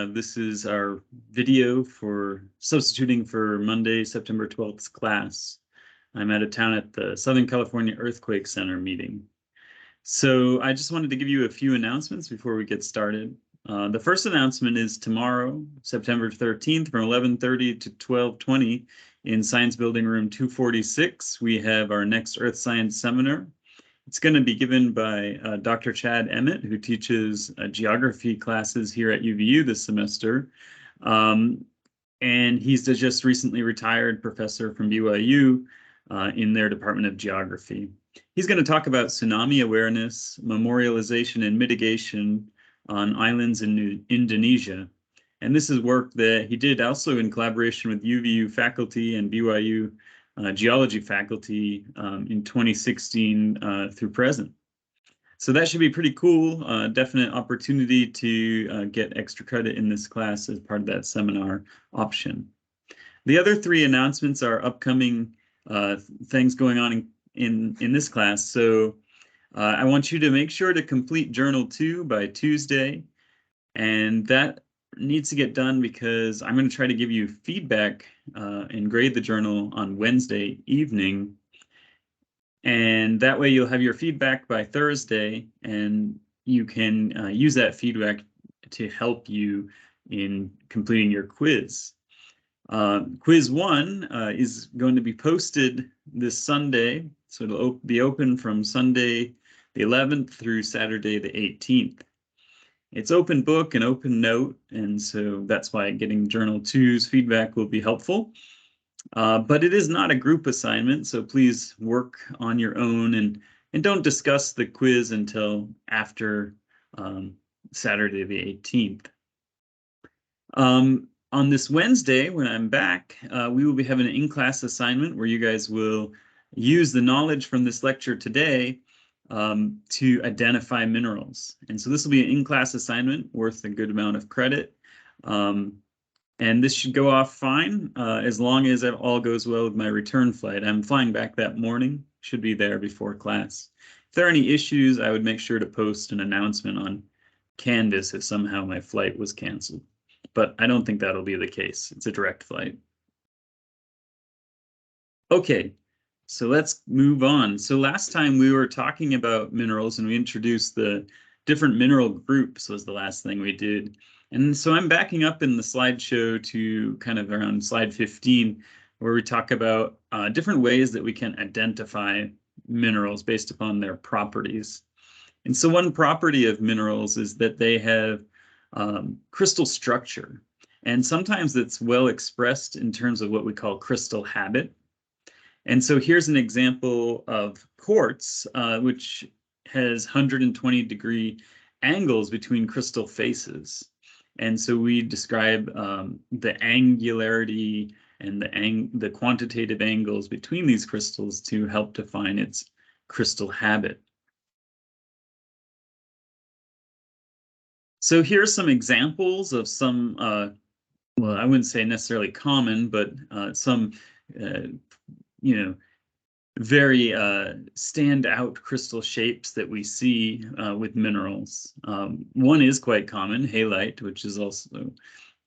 This is our video for substituting for Monday, September 12th class. I'm out of town at the Southern California Earthquake Center meeting. So I just wanted to give you a few announcements before we get started. The first announcement is tomorrow, September 13th, from 11:30 to 12:20 in Science Building Room 246. We have our next Earth Science Seminar. It's going to be given by Dr. Chad Emmett, who teaches geography classes here at UVU this semester. And he's the just recently retired professor from BYU in their Department of Geography. He's going to talk about tsunami awareness, memorialization, and mitigation on islands in Indonesia. And this is work that he did also in collaboration with UVU faculty and BYU geology faculty in 2016 through present. So that should be pretty cool. Definite opportunity to get extra credit in this class as part of that seminar option. The other three announcements are upcoming things going on in this class. So I want you to make sure to complete Journal 2 by Tuesday. And that needs to get done because I'm going to try to give you feedback and grade the journal on Wednesday evening. And that way you'll have your feedback by Thursday, and you can use that feedback to help you in completing your quiz. Quiz 1 is going to be posted this Sunday, so it'll be open from Sunday the 11th through Saturday the 18th. It's open book and open note, and so that's why getting Journal 2's feedback will be helpful. But it is not a group assignment, so please work on your own and don't discuss the quiz until after Saturday the 18th. On this Wednesday, when I'm back, we will be having an in-class assignment where you guys will use the knowledge from this lecture today to identify minerals. And so this will be an in-class assignment worth a good amount of credit. And this should go off fine as long as it all goes well with my return flight. I'm flying back that morning, should be there before class. If there are any issues, I would make sure to post an announcement on Canvas if somehow my flight was canceled. But I don't think that'll be the case. It's a direct flight. Okay. So let's move on. So last time we were talking about minerals and we introduced the different mineral groups was the last thing we did. And so I'm backing up in the slideshow to kind of around slide 15, where we talk about different ways that we can identify minerals based upon their properties. And so one property of minerals is that they have crystal structure. And sometimes it's well expressed in terms of what we call crystal habit. And so here's an example of quartz, which has 120-degree angles between crystal faces. And so we describe the angularity and the quantitative angles between these crystals to help define its crystal habit. So here's some examples of some, well, I wouldn't say necessarily common, but some very standout crystal shapes that we see with minerals. One is quite common, halite, which is also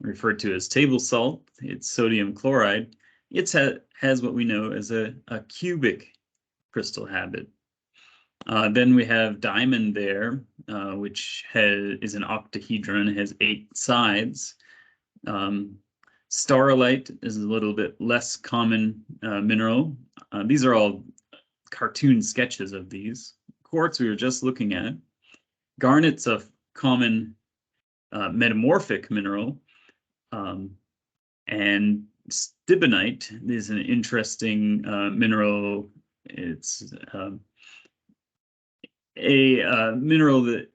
referred to as table salt. It's sodium chloride. It has what we know as a cubic crystal habit. Then we have diamond there, which is an octahedron, has 8 sides. Starlite is a little bit less common mineral. These are all cartoon sketches of these. Quartz we were just looking at. Garnet's a common metamorphic mineral. And stibnite is an interesting mineral. It's a mineral that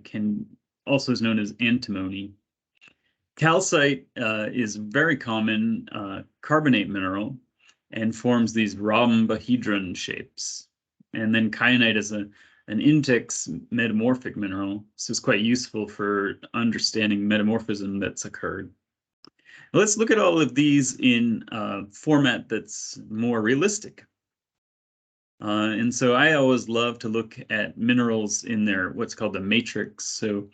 can also is known as antimony. Calcite is a very common carbonate mineral and forms these rhombohedron shapes. And then kyanite is an index metamorphic mineral. So it's quite useful for understanding metamorphism that's occurred. Now let's look at all of these in a format that's more realistic. And so I always love to look at minerals in their what's called the matrix. So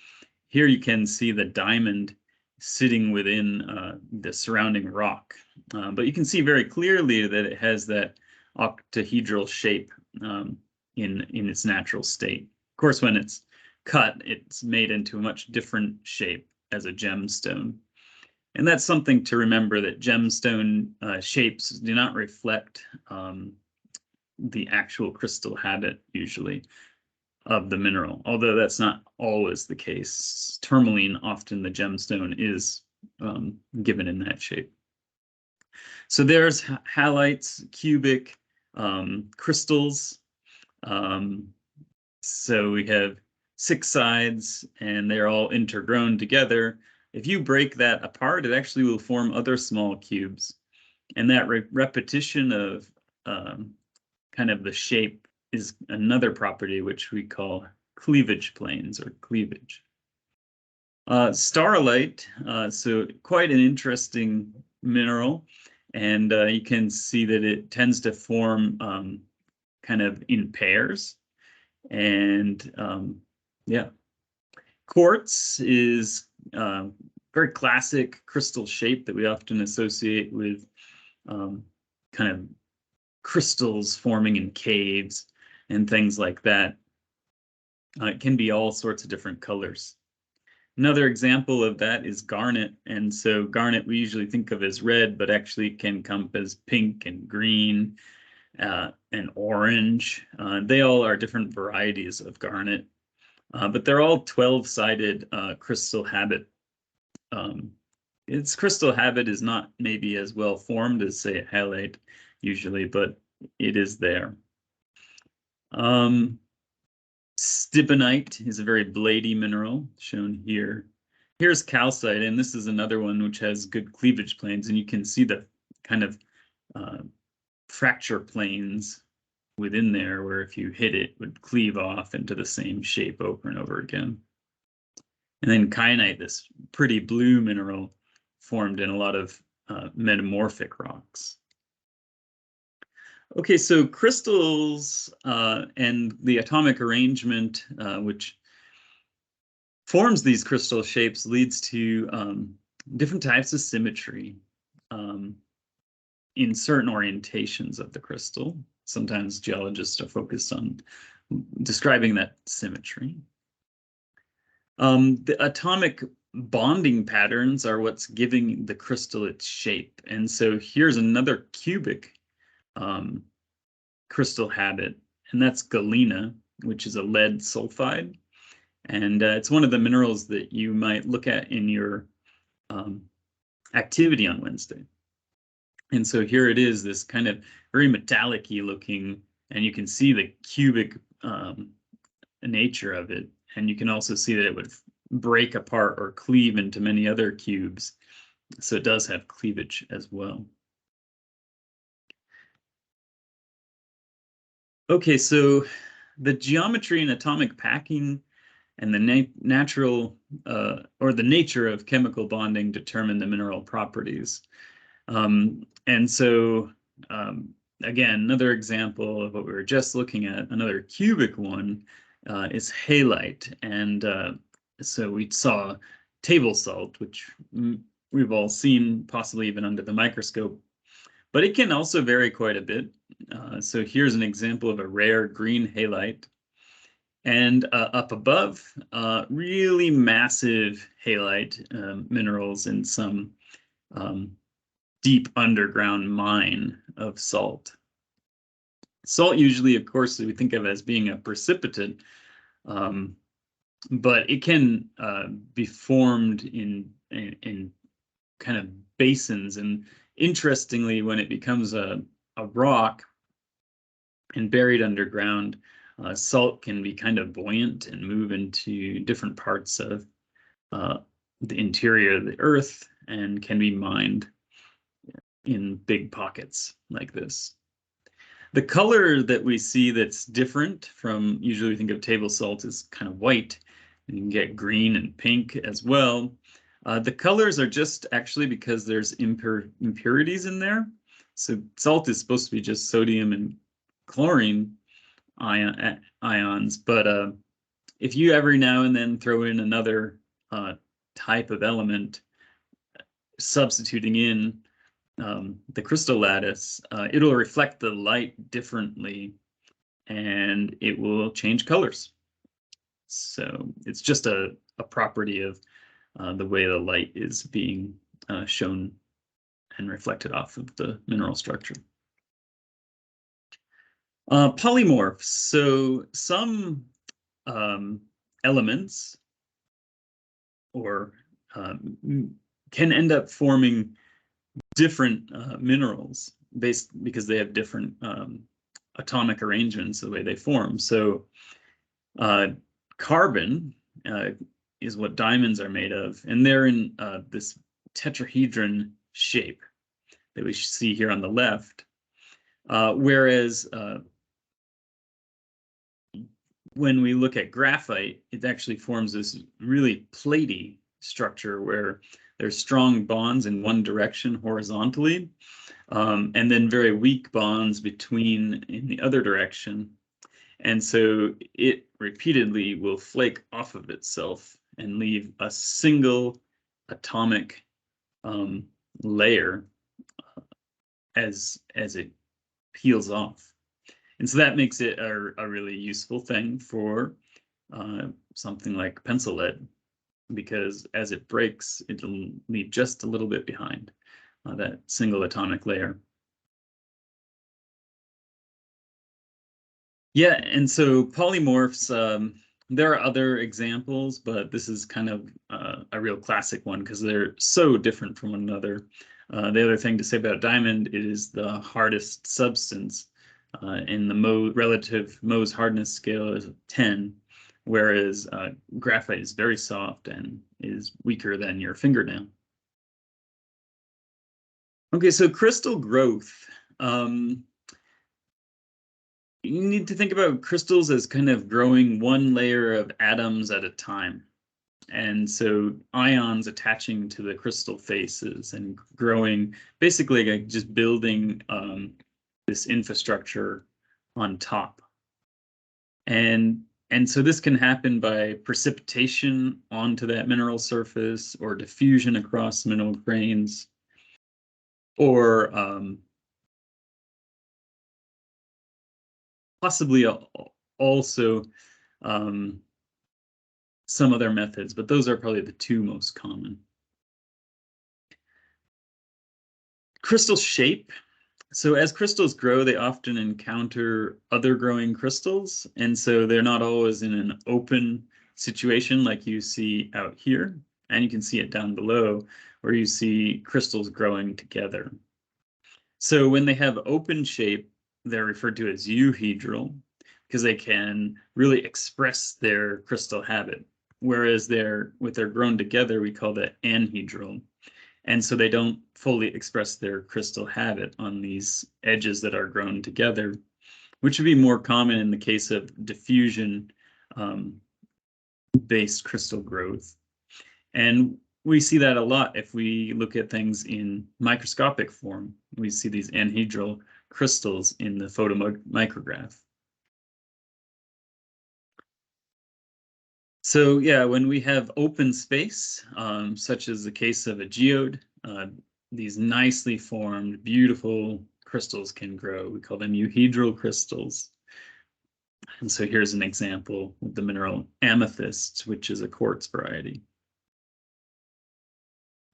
here you can see the diamond sitting within the surrounding rock. But you can see very clearly that it has that octahedral shape in its natural state. Of course, when it's cut, it's made into a much different shape as a gemstone. And that's something to remember, that gemstone shapes do not reflect the actual crystal habit usually of the mineral, although that's not always the case. Tourmaline, often the gemstone is given in that shape. So there's halites, cubic crystals. So we have 6 sides, and they're all intergrown together. If you break that apart, it actually will form other small cubes. And that repetition of kind of the shape is another property which we call cleavage planes or cleavage. Starlite, so quite an interesting mineral, and you can see that it tends to form kind of in pairs. And yeah, quartz is very classic crystal shape that we often associate with kind of crystals forming in caves and things like that. It can be all sorts of different colors. Another example of that is garnet. And so garnet we usually think of as red, but actually can encompass pink and green and orange. They all are different varieties of garnet, but they're all 12-sided crystal habit. Its crystal habit is not maybe as well formed as, say, a halite usually, but it is there. Stibnite is a very blady mineral, shown here. Here's calcite, and this is another one which has good cleavage planes, and you can see the kind of fracture planes within there, where if you hit it, would cleave off into the same shape over and over again. And then kyanite, this pretty blue mineral formed in a lot of metamorphic rocks. Okay, so crystals and the atomic arrangement which forms these crystal shapes leads to different types of symmetry in certain orientations of the crystal. Sometimes geologists are focused on describing that symmetry. The atomic bonding patterns are what's giving the crystal its shape. And so here's another cubic crystal habit, and that's galena, which is a lead sulfide. And it's one of the minerals that you might look at in your activity on Wednesday. And so here it is, this kind of very metallic-y looking, and you can see the cubic nature of it. And you can also see that it would break apart or cleave into many other cubes. So it does have cleavage as well. Okay, so the geometry and atomic packing and the natural or the nature of chemical bonding determine the mineral properties. And so, again, another example of what we were just looking at, another cubic one, is halite. And so we saw table salt, which we've all seen, possibly even under the microscope. But it can also vary quite a bit. So here's an example of a rare green halite. And up above, really massive halite minerals in some deep underground mine of salt. Salt usually, of course, we think of as being a precipitate, but it can be formed in kind of basins. And interestingly, when it becomes a rock and buried underground, salt can be kind of buoyant and move into different parts of the interior of the earth and can be mined in big pockets like this. The color that we see that's different from, usually we think of table salt as kind of white, and you can get green and pink as well. The colors are just actually because there's impurities in there. So salt is supposed to be just sodium and chlorine ions, but if you every now and then throw in another type of element, substituting in the crystal lattice, it'll reflect the light differently and it will change colors. So it's just a property of the way the light is being shown and reflected off of the mineral structure. Polymorphs. So some elements or can end up forming different minerals because they have different atomic arrangements, the way they form. So carbon is what diamonds are made of, and they're in this tetrahedron shape that we see here on the left. Whereas when we look at graphite, it actually forms this really platy structure where there's strong bonds in one direction horizontally, and then very weak bonds between in the other direction. And so it repeatedly will flake off of itself and leave a single atomic layer as it peels off. And so that makes it a really useful thing for something like pencil lead, because as it breaks, it'll leave just a little bit behind that single atomic layer. Yeah, and so polymorphs, there are other examples, but this is kind of a real classic one because they're so different from one another. The other thing to say about diamond, it is the hardest substance in the relative Mohs hardness scale is 10, whereas graphite is very soft and is weaker than your fingernail. Okay, so crystal growth. You need to think about crystals as kind of growing one layer of atoms at a time. And so ions attaching to the crystal faces and growing, basically like just building this infrastructure on top. And so this can happen by precipitation onto that mineral surface or diffusion across mineral grains, or possibly also some other methods, but those are probably the two most common. Crystal shape. So as crystals grow, they often encounter other growing crystals, and so they're not always in an open situation like you see out here, and you can see it down below where you see crystals growing together. So when they have open shape, they're referred to as euhedral because they can really express their crystal habit, whereas with their grown together, we call that anhedral. And so they don't fully express their crystal habit on these edges that are grown together, which would be more common in the case of diffusion based crystal growth. And we see that a lot if we look at things in microscopic form. We see these anhedral crystals in the photomicrograph. So yeah, when we have open space, such as the case of a geode, these nicely formed, beautiful crystals can grow. We call them euhedral crystals. And so here's an example of the mineral amethyst, which is a quartz variety.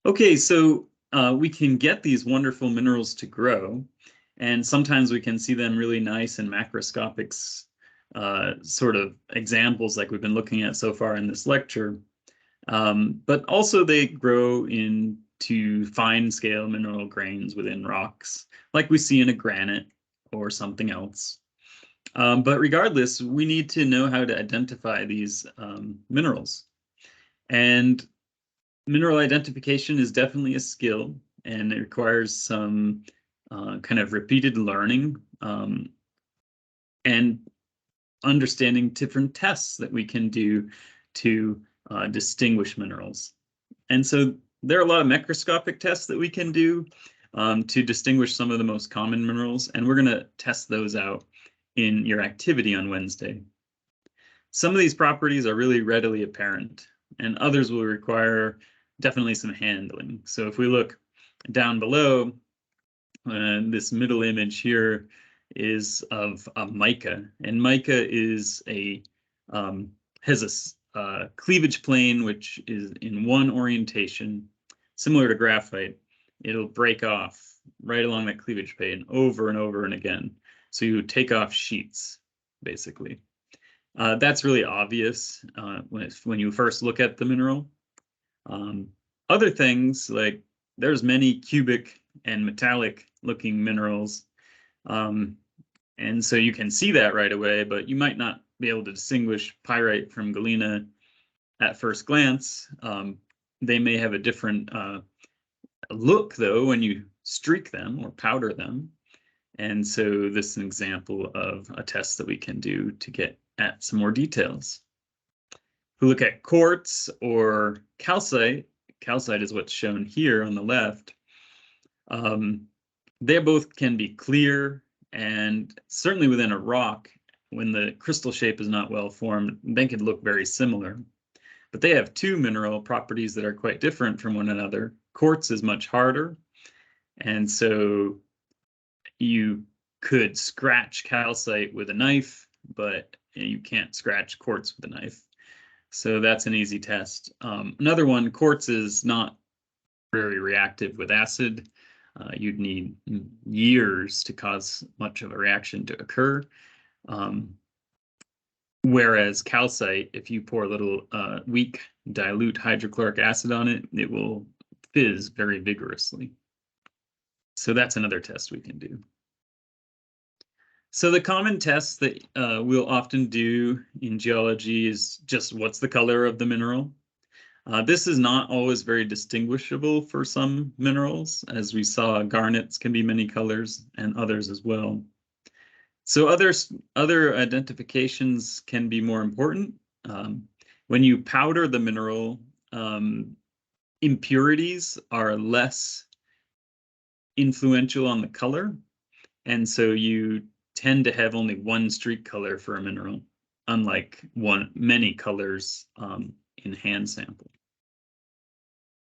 Okay, so we can get these wonderful minerals to grow, and sometimes we can see them really nice in macroscopic sort of examples like we've been looking at so far in this lecture. But also they grow into fine scale mineral grains within rocks, like we see in a granite or something else. But regardless, we need to know how to identify these minerals. And mineral identification is definitely a skill, and it requires some kind of repeated learning and understanding different tests that we can do to distinguish minerals. And so there are a lot of macroscopic tests that we can do to distinguish some of the most common minerals, and we're going to test those out in your activity on Wednesday. Some of these properties are really readily apparent, and others will require definitely some handling. So if we look down below, this middle image here is of a mica, and mica is has a cleavage plane which is in one orientation, similar to graphite. It'll break off right along that cleavage plane over and over and again. So you take off sheets, basically. That's really obvious when you first look at the mineral. Other things, like there's many cubic and metallic looking minerals. And so you can see that right away, but you might not be able to distinguish pyrite from galena at first glance. They may have a different look, though, when you streak them or powder them. And so this is an example of a test that we can do to get at some more details. If we look at quartz or calcite, calcite is what's shown here on the left. They both can be clear, and certainly within a rock, when the crystal shape is not well formed, they could look very similar. But they have two mineral properties that are quite different from one another. Quartz is much harder, and so you could scratch calcite with a knife, but you can't scratch quartz with a knife. So that's an easy test. Another one, quartz is not very reactive with acid. You'd need years to cause much of a reaction to occur. Whereas calcite, if you pour a little weak dilute hydrochloric acid on it, it will fizz very vigorously. So that's another test we can do. So the common tests that we'll often do in geology is just what's the color of the mineral. This is not always very distinguishable for some minerals. As we saw, garnets can be many colors and others as well. So other identifications can be more important. When you powder the mineral, impurities are less influential on the color, and so you tend to have only one streak color for a mineral, unlike many colors in hand sample.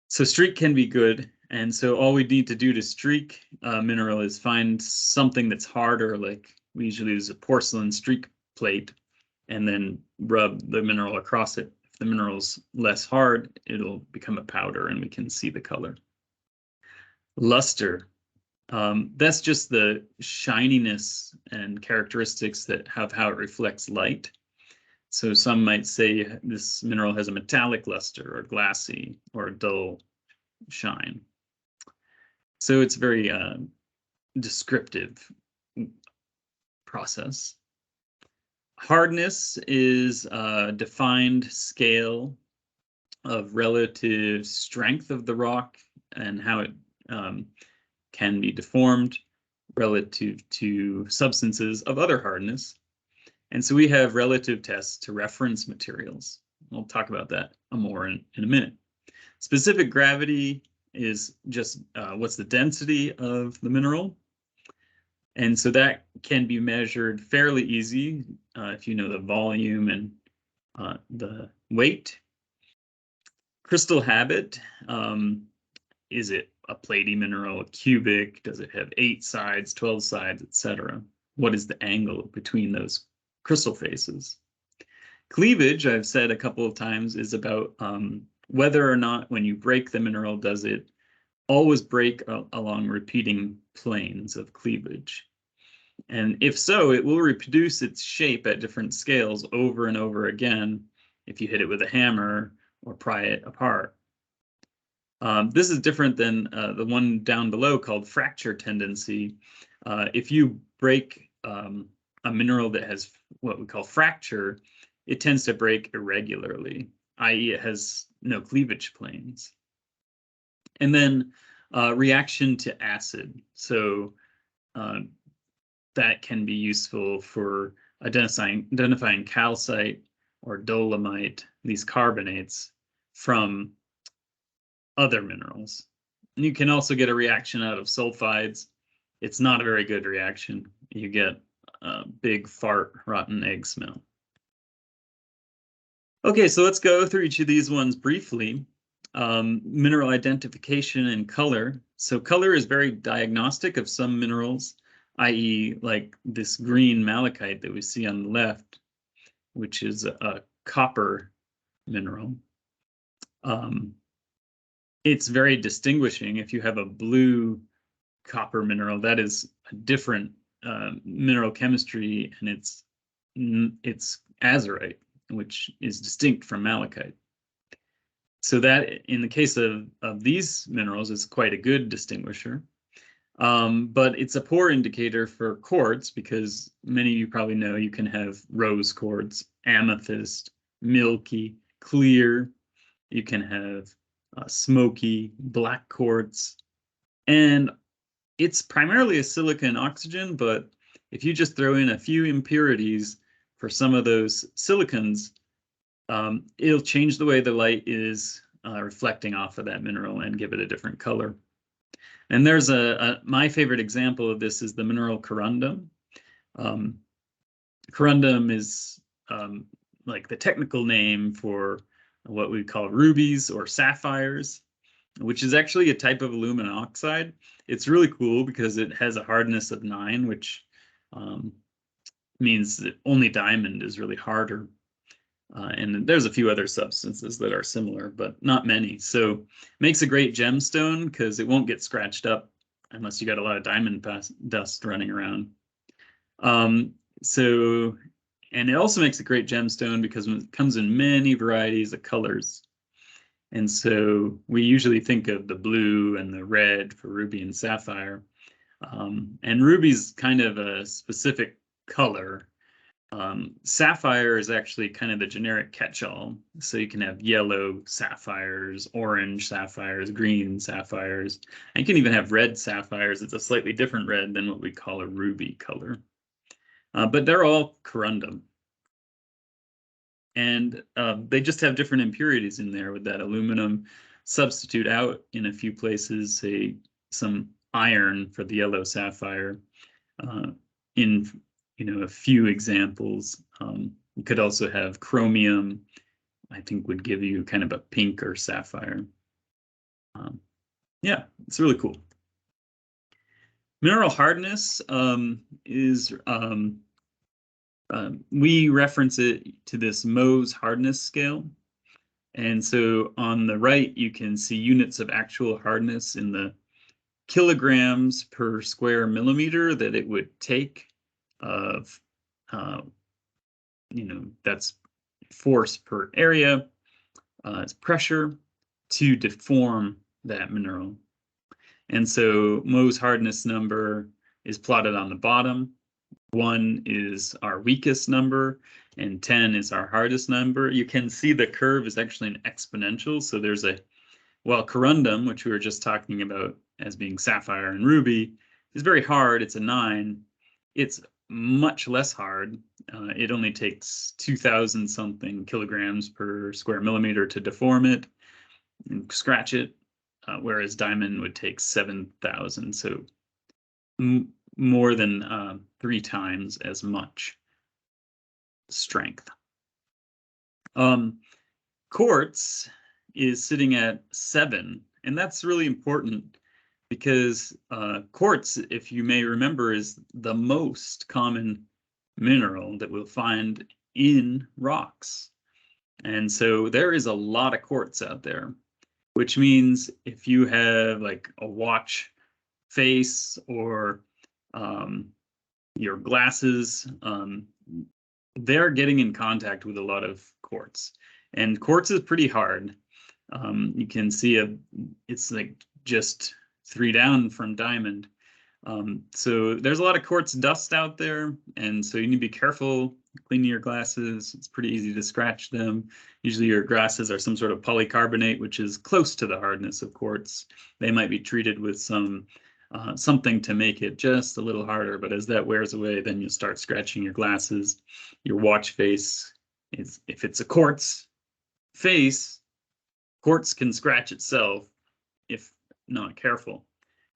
So streak can be good, and so all we need to do to streak a mineral is find something that's harder, like we usually use a porcelain streak plate, and then rub the mineral across it. If the mineral's less hard, it'll become a powder and we can see the color. Luster. That's just the shininess and characteristics that have how it reflects light. So some might say this mineral has a metallic luster or glassy or dull shine. So it's very descriptive process. Hardness is a defined scale of relative strength of the rock and how it can be deformed relative to substances of other hardness. And so we have relative tests to reference materials. We'll talk about that more in a minute. Specific gravity is just what's the density of the mineral. And so that can be measured fairly easy if you know the volume and the weight. Crystal habit, is it a platy mineral, a cubic? Does it have 8 sides, 12 sides, etc.? What is the angle between those crystal faces? Cleavage, I've said a couple of times, is about whether or not when you break the mineral, does it always break along repeating planes of cleavage? And if so, it will reproduce its shape at different scales over and over again if you hit it with a hammer or pry it apart. This is different than the one down below called fracture tendency. If you break a mineral that has what we call fracture, it tends to break irregularly, i.e. it has no cleavage planes. And then reaction to acid. So that can be useful for identifying calcite or dolomite, these carbonates, from other minerals. And you can also get a reaction out of sulfides. It's not a very good reaction. You get a big fart, rotten egg smell. Okay, so let's go through each of these ones briefly. mineral identification and color. So color is very diagnostic of some minerals, i.e. like this green malachite that we see on the left, which is a copper mineral. It's very distinguishing. If you have a blue copper mineral, that is a different mineral chemistry, and it's azurite, which is distinct from malachite. So that, in the case of these minerals, is quite a good distinguisher. But it's a poor indicator for quartz, because many of you probably know you can have rose quartz, amethyst, milky, clear. You can have smoky, black quartz. And it's primarily a silica and oxygen, but if you just throw in a few impurities for some of those silicons, it'll change the way the light is reflecting off of that mineral and give it a different color. And there's my favorite example of this is the mineral corundum. Corundum is like the technical name for what we call rubies or sapphires, which is actually a type of aluminum oxide. It's really cool because it has a hardness of 9, which means that only diamond is really harder. And there's a few other substances that are similar, but not many. So makes a great gemstone because it won't get scratched up unless you got a lot of diamond dust running around. And it also makes a great gemstone because it comes in many varieties of colors. And so we usually think of the blue and the red for ruby and sapphire. And ruby's kind of a specific color. Sapphire is actually kind of the generic catch-all. So you can have yellow sapphires, orange sapphires, green sapphires, and you can even have red sapphires. It's a slightly different red than what we call a ruby color. But they're all corundum. And they just have different impurities in there with that aluminum substitute out in a few places, say some iron for the yellow sapphire. In a few examples, you could also have chromium, I think would give you kind of a pink or sapphire. Yeah, it's really cool. Mineral hardness is we reference it to this Mohs hardness scale. And so on the right, you can see units of actual hardness in the kilograms per square millimeter that it would take of, that's force per area, it's pressure to deform that mineral. And so Mohs hardness number is plotted on the bottom. 1 is our weakest number, and 10 is our hardest number. You can see the curve is actually an exponential. So there's corundum, which we were just talking about as being sapphire and ruby, is very hard. It's a 9. It's much less hard. It only takes 2,000 something kilograms per square millimeter to deform it and scratch it, whereas diamond would take 7,000. So more than 3 times as much strength. Quartz is sitting at 7, and that's really important because quartz, if you may remember, is the most common mineral that we'll find in rocks. And so there is a lot of quartz out there, which means if you have like a watch face or your glasses, they're getting in contact with a lot of quartz. And quartz is pretty hard. You can see it's like just 3 down from diamond. So there's a lot of quartz dust out there, and so you need to be careful cleaning your glasses. It's pretty easy to scratch them. Usually your glasses are some sort of polycarbonate, which is close to the hardness of quartz. They might be treated with something to make it just a little harder, but as that wears away, then you'll start scratching your glasses. Your watch face if it's a quartz face, quartz can scratch itself if not careful.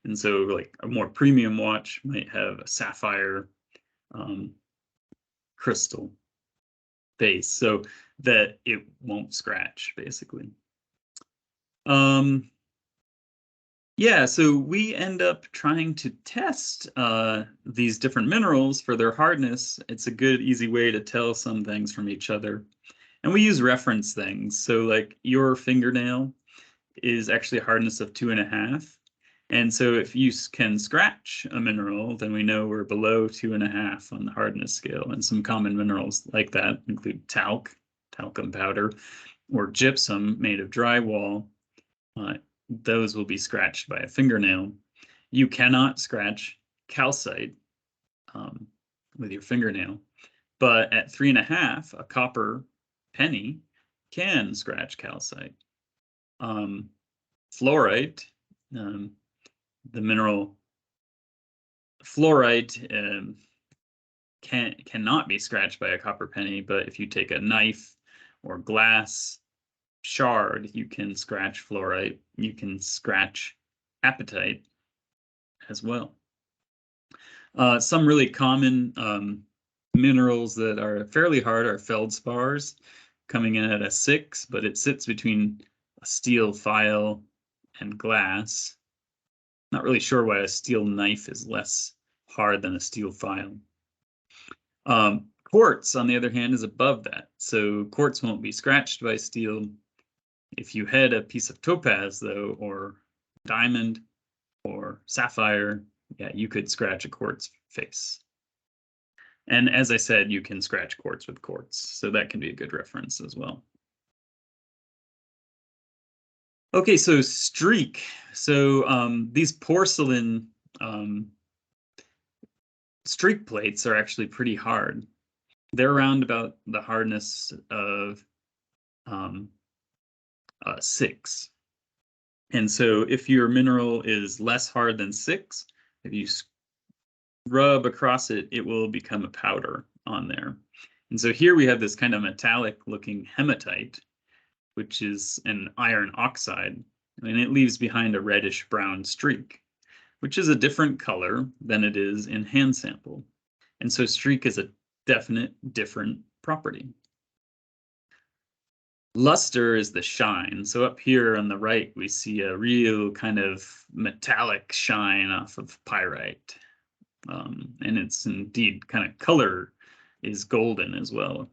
And so like a more premium watch might have a sapphire crystal face so that it won't scratch, basically. Yeah, so we end up trying to test these different minerals for their hardness. It's a good, easy way to tell some things from each other. And we use reference things. So like your fingernail is actually a hardness of 2.5. And so if you can scratch a mineral, then we know we're below 2.5 on the hardness scale. And some common minerals like that include talc, talcum powder, or gypsum made of drywall. Those will be scratched by a fingernail. You cannot scratch calcite with your fingernail, but at 3.5, a copper penny can scratch calcite. Fluorite, the mineral fluorite, cannot be scratched by a copper penny, but if you take a knife or glass shard, you can scratch fluorite. You can scratch apatite as well. Some really common minerals that are fairly hard are feldspars, coming in at a 6, but it sits between a steel file and glass. Not really sure why a steel knife is less hard than a steel file. Quartz, on the other hand, is above that. So quartz won't be scratched by steel. If you had a piece of topaz, though, or diamond or sapphire, yeah, you could scratch a quartz face. And as I said, you can scratch quartz with quartz, so that can be a good reference as well. Okay, so streak. So these porcelain streak plates are actually pretty hard. They're around about the hardness of 6. And so if your mineral is less hard than 6, if you rub across it, it will become a powder on there. And so here we have this kind of metallic looking hematite, which is an iron oxide, and it leaves behind a reddish brown streak, which is a different color than it is in hand sample. And so streak is a definite different property. Luster is the shine. So up here on the right, we see a real kind of metallic shine off of pyrite. And it's indeed kind of color is golden as well.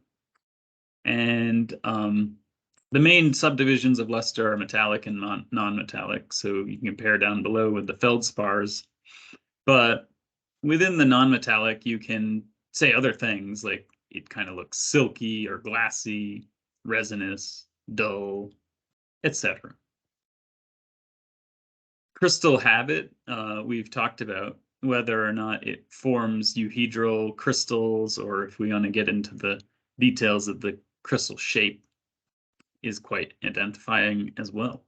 And the main subdivisions of luster are metallic and non-metallic. So you can compare down below with the feldspars. But within the non-metallic, you can say other things like it kind of looks silky or glassy, resinous, dull, etc. Crystal habit, we've talked about whether or not it forms euhedral crystals, or if we want to get into the details of the crystal shape, is quite identifying as well.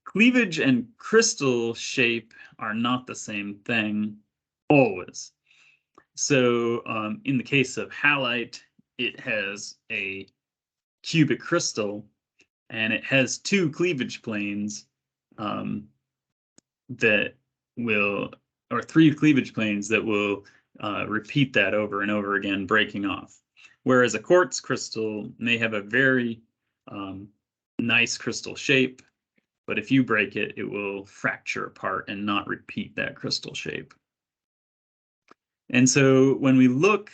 Cleavage and crystal shape are not the same thing always. So in the case of halite, it has a cubic crystal, and it has 2 cleavage planes that will, or 3 cleavage planes that will repeat that over and over again, breaking off. Whereas a quartz crystal may have a very nice crystal shape, but if you break it, it will fracture apart and not repeat that crystal shape. And so when we look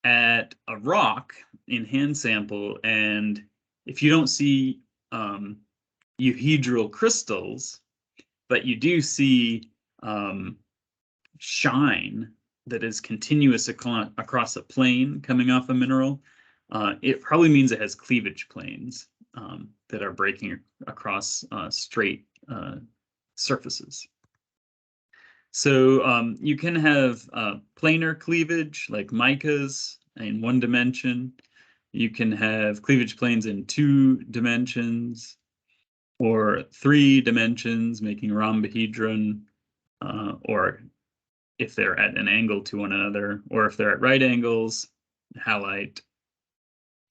at a rock in hand sample, and if you don't see euhedral crystals, but you do see shine that is continuous across a plane coming off a mineral, it probably means it has cleavage planes that are breaking across straight surfaces. So you can have planar cleavage like micas in 1 dimension. You can have cleavage planes in 2 dimensions or 3 dimensions, making rhombohedron, or if they're at an angle to one another, or if they're at right angles, halite.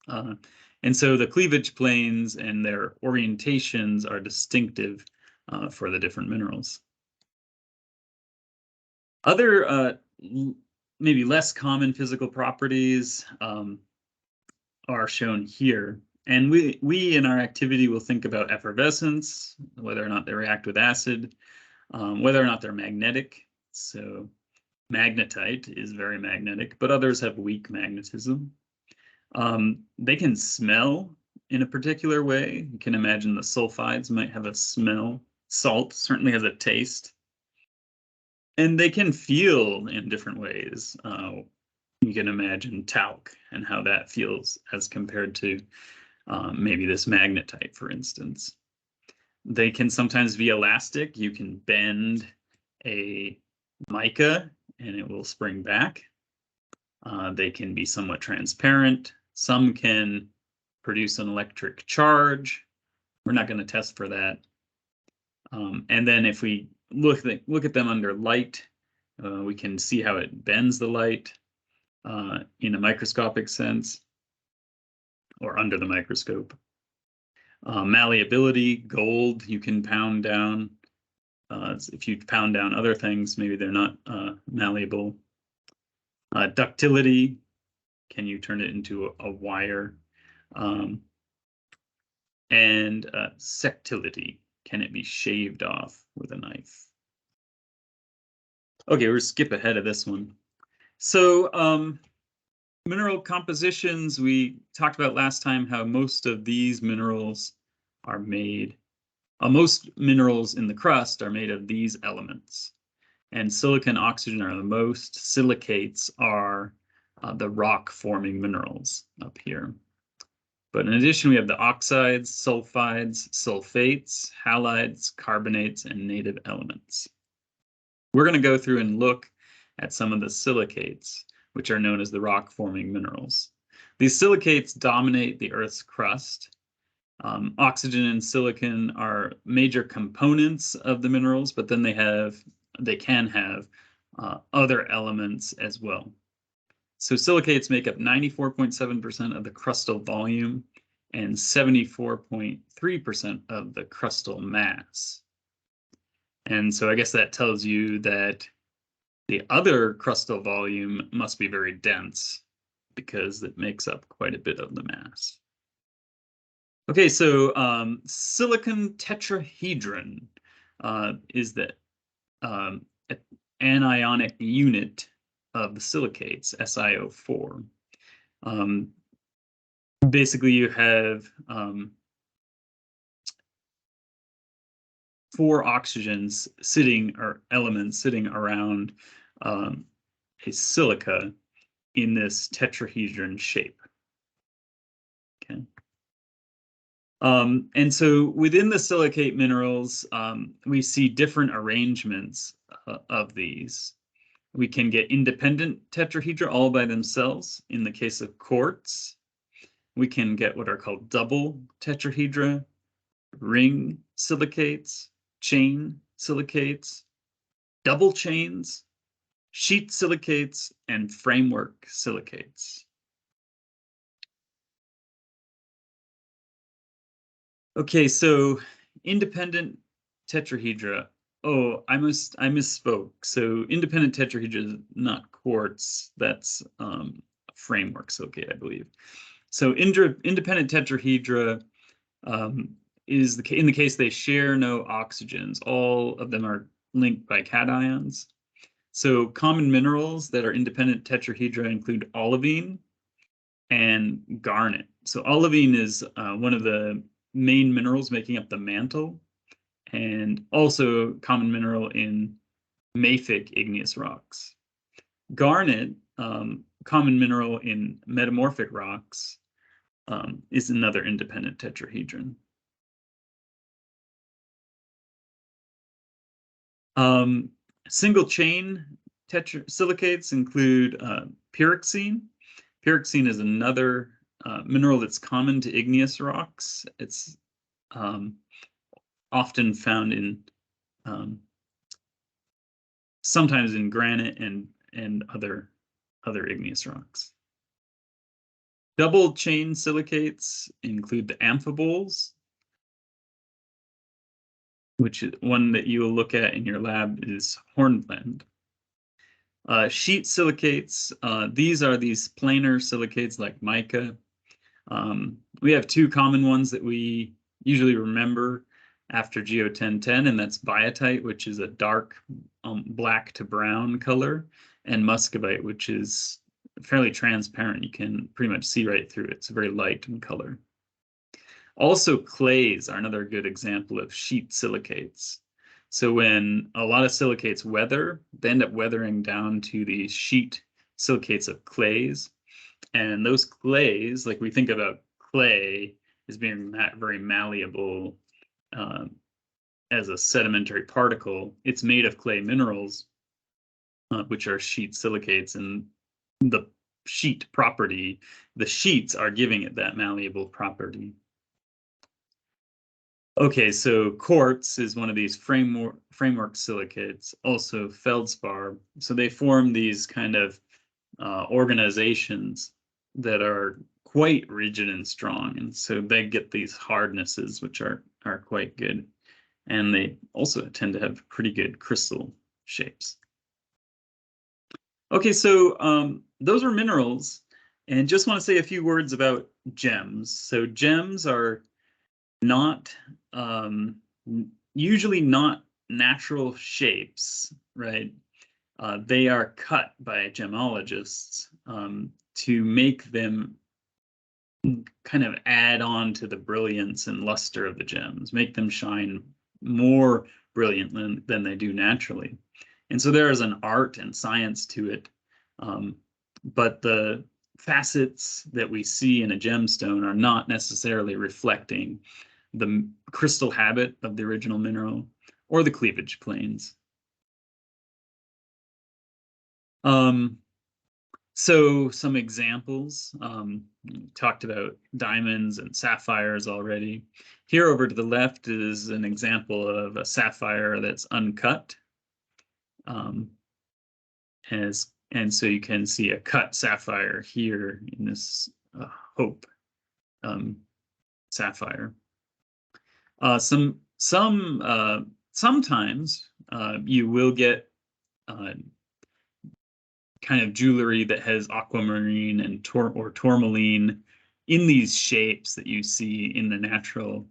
And so the cleavage planes and their orientations are distinctive for the different minerals. Other maybe less common physical properties are shown here. And we in our activity will think about effervescence, whether or not they react with acid, whether or not they're magnetic. So magnetite is very magnetic, but others have weak magnetism. They can smell in a particular way. You can imagine the sulfides might have a smell. Salt certainly has a taste. And they can feel in different ways. You can imagine talc and how that feels as compared to maybe this magnetite, for instance. They can sometimes be elastic. You can bend a mica and it will spring back. They can be somewhat transparent. Some can produce an electric charge. We're not going to test for that. And then if we look at them under light, we can see how it bends the light in a microscopic sense or under the microscope. Malleability, gold, you can pound down. If you pound down other things, maybe they're not malleable. Ductility, can you turn it into a wire? And sectility, can it be shaved off with a knife? Okay, we'll skip ahead of this one. So mineral compositions, we talked about last time how most of these minerals are made, most minerals in the crust are made of these elements. And silica and oxygen are the most. Silicates are the rock-forming minerals up here. But in addition, we have the oxides, sulfides, sulfates, halides, carbonates, and native elements. We're going to go through and look at some of the silicates, which are known as the rock-forming minerals. These silicates dominate the Earth's crust. Oxygen and silicon are major components of the minerals, but then they can have other elements as well. So silicates make up 94.7% of the crustal volume and 74.3% of the crustal mass. And so I guess that tells you that the other crustal volume must be very dense because it makes up quite a bit of the mass. Okay, so silicon tetrahedron is the anionic unit of the silicates, SiO4. Basically, you have 4 oxygens sitting, or elements sitting around a silica in this tetrahedron shape. Okay. And so within the silicate minerals, we see different arrangements of these. We can get independent tetrahedra all by themselves. In the case of quartz, we can get what are called double tetrahedra, ring silicates, chain silicates, double chains, sheet silicates, and framework silicates. Okay, so independent tetrahedra. Oh, I misspoke. So independent tetrahedra is not quartz. That's framework silicate, I believe. So independent tetrahedra is in the case they share no oxygens. All of them are linked by cations. So common minerals that are independent tetrahedra include olivine and garnet. So olivine is one of the main minerals making up the mantle, and also common mineral in mafic igneous rocks. Garnet, common mineral in metamorphic rocks, is another independent tetrahedron. Single chain silicates include pyroxene. Pyroxene is another mineral that's common to igneous rocks. It's often found in sometimes in granite and other igneous rocks. Double chain silicates include the amphiboles, which is one that you will look at in your lab is hornblende. Sheet silicates, these are these planar silicates like mica. We have two common ones that we usually remember after GEO 1010, and that's biotite, which is a dark black to brown color, and muscovite, which is fairly transparent. You can pretty much see right through it. It's very light in color. Also, clays are another good example of sheet silicates. So when a lot of silicates weather, they end up weathering down to these sheet silicates of clays. And those clays, like we think about clay as being very malleable as a sedimentary particle, it's made of clay minerals, which are sheet silicates, and the sheet property, the sheets are giving it that malleable property. Okay, so quartz is one of these framework silicates, also feldspar. So they form these kind of organizations that are quite rigid and strong, and so they get these hardnesses, which are quite good, and they also tend to have pretty good crystal shapes. Okay, so those are minerals, and just want to say a few words about gems. So gems are not usually not natural shapes, right? They are cut by gemologists to make them kind of add on to the brilliance and luster of the gems, make them shine more brilliant than they do naturally. And so there is an art and science to it, but the facets that we see in a gemstone are not necessarily reflecting the crystal habit of the original mineral or the cleavage planes. So some examples, talked about diamonds and sapphires already. Here over to the left is an example of a sapphire that's uncut. And so you can see a cut sapphire here in this Hope sapphire. Sometimes you will get kind of jewelry that has aquamarine and or tourmaline in these shapes that you see in the natural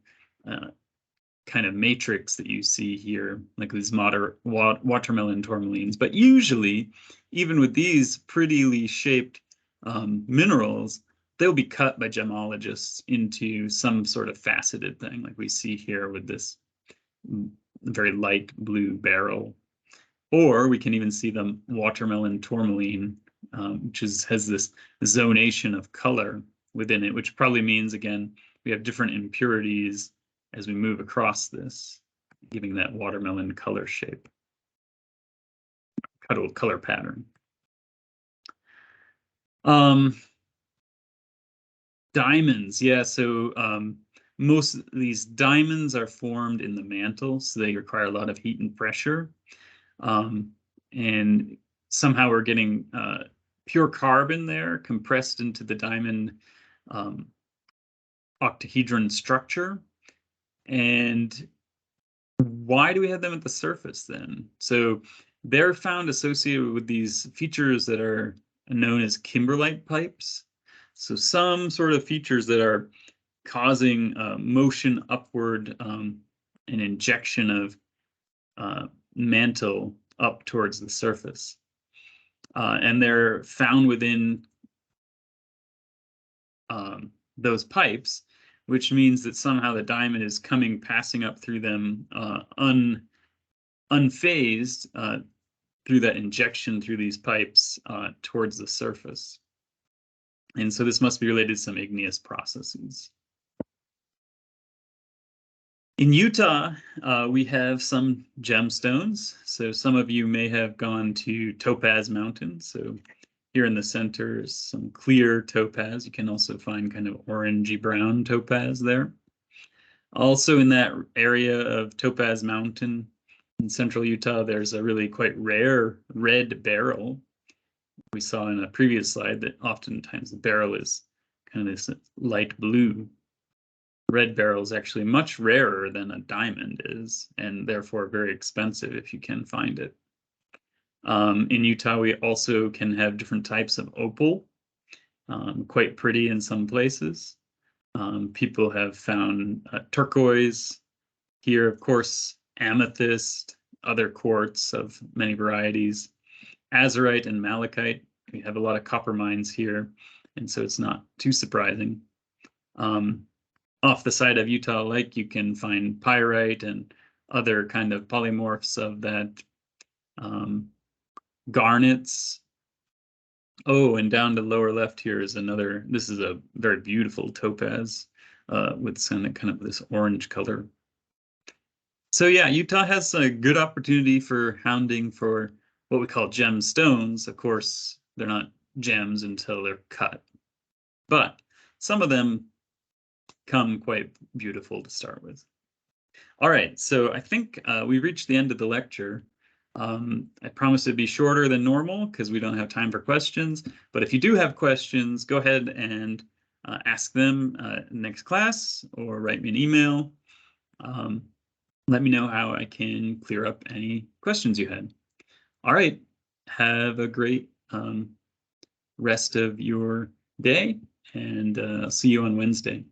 kind of matrix that you see here, like these watermelon tourmalines. But usually, even with these prettily shaped minerals, they'll be cut by gemologists into some sort of faceted thing, like we see here with this very light blue beryl. Or we can even see the watermelon tourmaline, which has this zonation of color within it, which probably means, again, we have different impurities as we move across this, giving that watermelon color shape, color pattern. Diamonds, yeah, so most of these diamonds are formed in the mantle, so they require a lot of heat and pressure. And somehow we're getting pure carbon there compressed into the diamond octahedron structure. And why do we have them at the surface then? So they're found associated with these features that are known as kimberlite pipes. So some sort of features that are causing motion upward, an injection of mantle up towards the surface. And they're found within those pipes, which means that somehow the diamond is passing up through them unfazed through that injection through these pipes towards the surface. And so this must be related to some igneous processes. In Utah, we have some gemstones. So some of you may have gone to Topaz Mountain. So here in the center is some clear topaz. You can also find kind of orangey brown topaz there. Also in that area of Topaz Mountain in central Utah, there's a really quite rare red beryl. We saw in a previous slide that oftentimes the beryl is kind of this light blue. Red beryl is actually much rarer than a diamond is, and therefore very expensive if you can find it. In Utah, we also can have different types of opal, quite pretty in some places. People have found turquoise here, of course, amethyst, other quartz of many varieties, azurite and malachite. We have a lot of copper mines here, and so it's not too surprising. Off the side of Utah Lake, you can find pyrite and other kind of polymorphs of that, garnets. Oh, and down to the lower left here is another, this is a very beautiful topaz with kind of this orange color. So yeah, Utah has a good opportunity for hounding for what we call gemstones. Of course, they're not gems until they're cut, but some of them come quite beautiful to start with. All right, so I think we reached the end of the lecture. I promise it'd be shorter than normal because we don't have time for questions, but if you do have questions, go ahead and ask them next class or write me an email. Let me know how I can clear up any questions you had. All right, have a great rest of your day, and I'll see you on Wednesday.